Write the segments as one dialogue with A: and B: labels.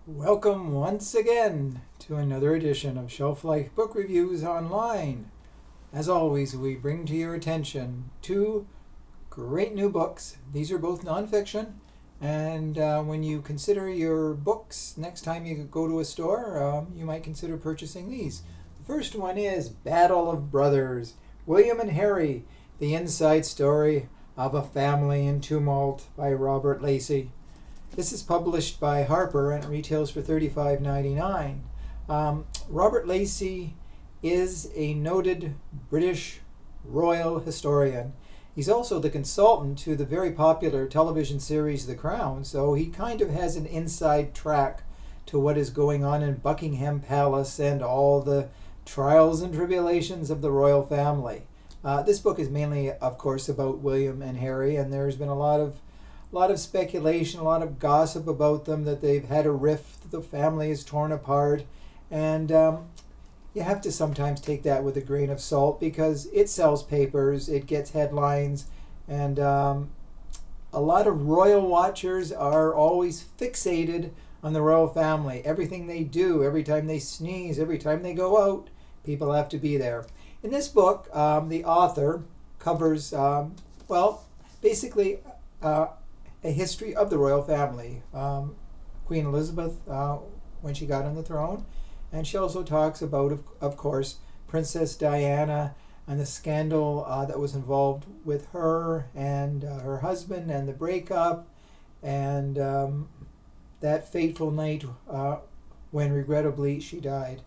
A: Welcome once again to another edition of Shelf Life Book Reviews Online. As always, we bring to your attention two great new books. These are both nonfiction, and when you consider your books next time you go to a store, you might consider purchasing these. The first one is Battle of Brothers, William and Harry, the inside story of a family in tumult by Robert Lacey. This is published by Harper and it retails for $35.99. Robert Lacey is a noted British royal historian. He's also the consultant to the very popular television series The Crown, so he kind of has an inside track to what is going on in Buckingham Palace and all the trials and tribulations of the royal family. This book is mainly, of course, about William and Harry, and there's been a lot of speculation, a lot of gossip about them, that they've had a rift, the family is torn apart, and you have to sometimes take that with a grain of salt because it sells papers, it gets headlines, and a lot of royal watchers are always fixated on the royal family. Everything they do, every time they sneeze, every time they go out, people have to be there. In this book, the author covers, basically a history of the royal family. Queen Elizabeth, when she got on the throne, and she also talks about, of course, Princess Diana and the scandal that was involved with her and her husband and the breakup, and that fateful night when regrettably she died.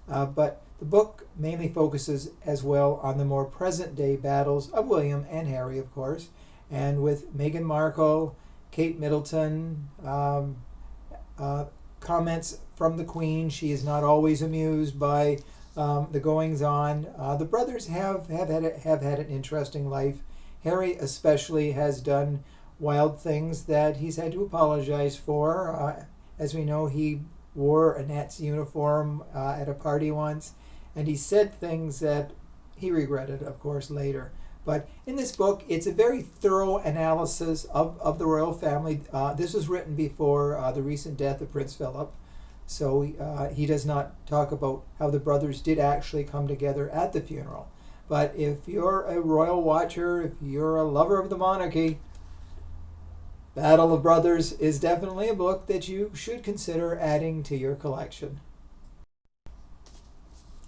A: But the book mainly focuses as well on the more present day battles of William and Harry, of course, and with Meghan Markle, Kate Middleton, comments from the Queen. She is not always amused by the goings on. The brothers have had an interesting life. Harry especially has done wild things that he's had to apologize for. As we know, he wore a Nazi uniform at a party once, and he said things that he regretted, of course, later. But in this book, it's a very thorough analysis of the royal family. This was written before the recent death of Prince Philip, so he does not talk about how the brothers did actually come together at the funeral. But if you're a royal watcher, if you're a lover of the monarchy, Battle of Brothers is definitely a book that you should consider adding to your collection.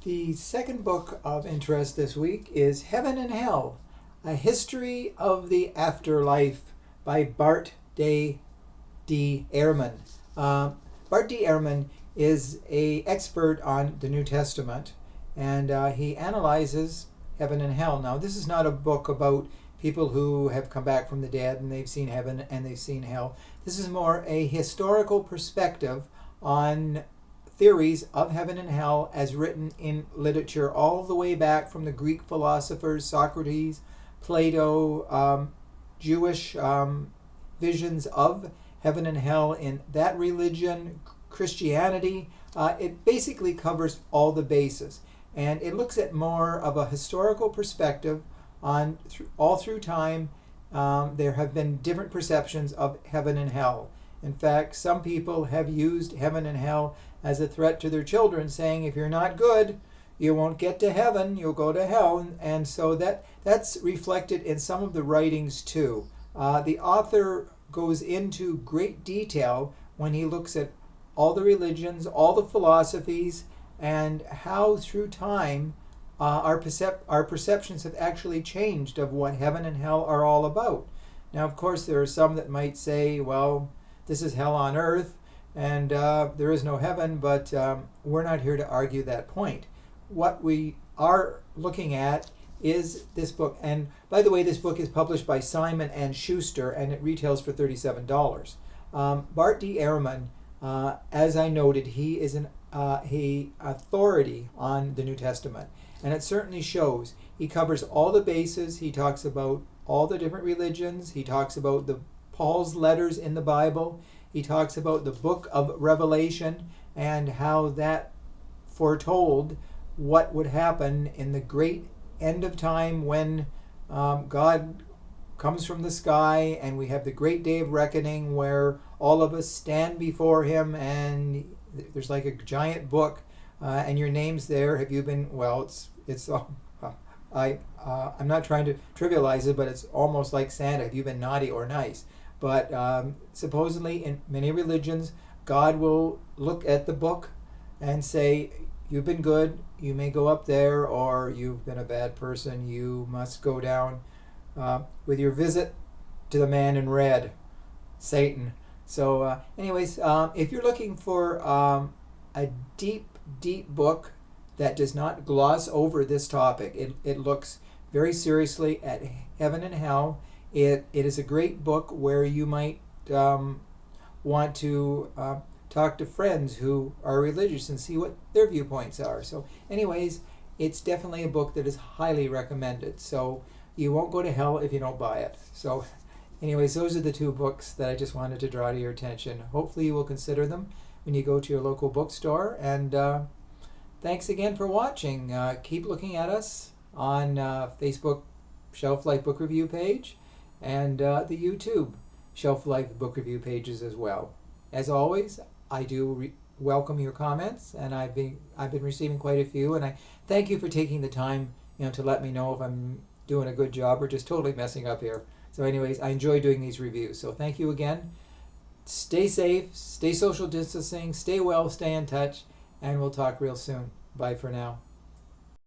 A: The second book of interest this week is Heaven and Hell, A History of the Afterlife by BART D. EHRMAN. BART D. EHRMAN is an expert on the New Testament, and he analyzes heaven and hell. Now, this is not a book about people who have come back from the dead and they've seen heaven and they've seen hell. This is more a historical perspective on theories of heaven and hell as written in literature all the way back from the Greek philosophers, Socrates, Plato, Jewish visions of heaven and hell in that religion, Christianity. It basically covers all the bases, and it looks at more of a historical perspective on all through time. There have been different perceptions of heaven and hell. In fact, some people have used heaven and hell as a threat to their children, saying if you're not good, you won't get to heaven, you'll go to hell. And so that's reflected in some of the writings too. The author goes into great detail when he looks at all the religions, all the philosophies, and how through time our perceptions have actually changed of what heaven and hell are all about. Now, of course, there are some that might say, well, this is hell on earth, and there is no heaven, but we're not here to argue that point. What we are looking at is this book. And by the way, this book is published by Simon & Schuster, and it retails for $37. BART D. EHRMAN, as I noted, he is an authority on the New Testament, and it certainly shows. He covers all the bases. He talks about all the different religions. He talks about Paul's letters in the Bible. He talks about the book of Revelation and how that foretold what would happen in the great end of time when God comes from the sky and we have the great day of reckoning where all of us stand before him, and there's like a giant book, and your name's there. Have you been? Well, it's. I'm not trying to trivialize it, but it's almost like Santa. Have you been naughty or nice? But supposedly, in many religions, God will look at the book and say, "You've been good. You may go up there," or "You've been a bad person. You must go down with your visit to the man in red, Satan." So, anyways, if you're looking for a deep book that does not gloss over this topic, it looks very seriously at heaven and hell. It is a great book where you might want to talk to friends who are religious and see what their viewpoints are. So, anyways, it's definitely a book that is highly recommended. So, you won't go to hell if you don't buy it. So, anyways, those are the two books that I just wanted to draw to your attention. Hopefully you will consider them when you go to your local bookstore. And thanks again for watching. Keep looking at us on Facebook Shelf Life Book Review page and the YouTube Shelf Life Book Review pages as well. As always, I do welcome your comments, and I've been receiving quite a few, and I thank you for taking the time, to let me know if I'm doing a good job or just totally messing up here. So anyways, I enjoy doing these reviews. So thank you again. Stay safe, stay social distancing, stay well, stay in touch, and we'll talk real soon. Bye for now.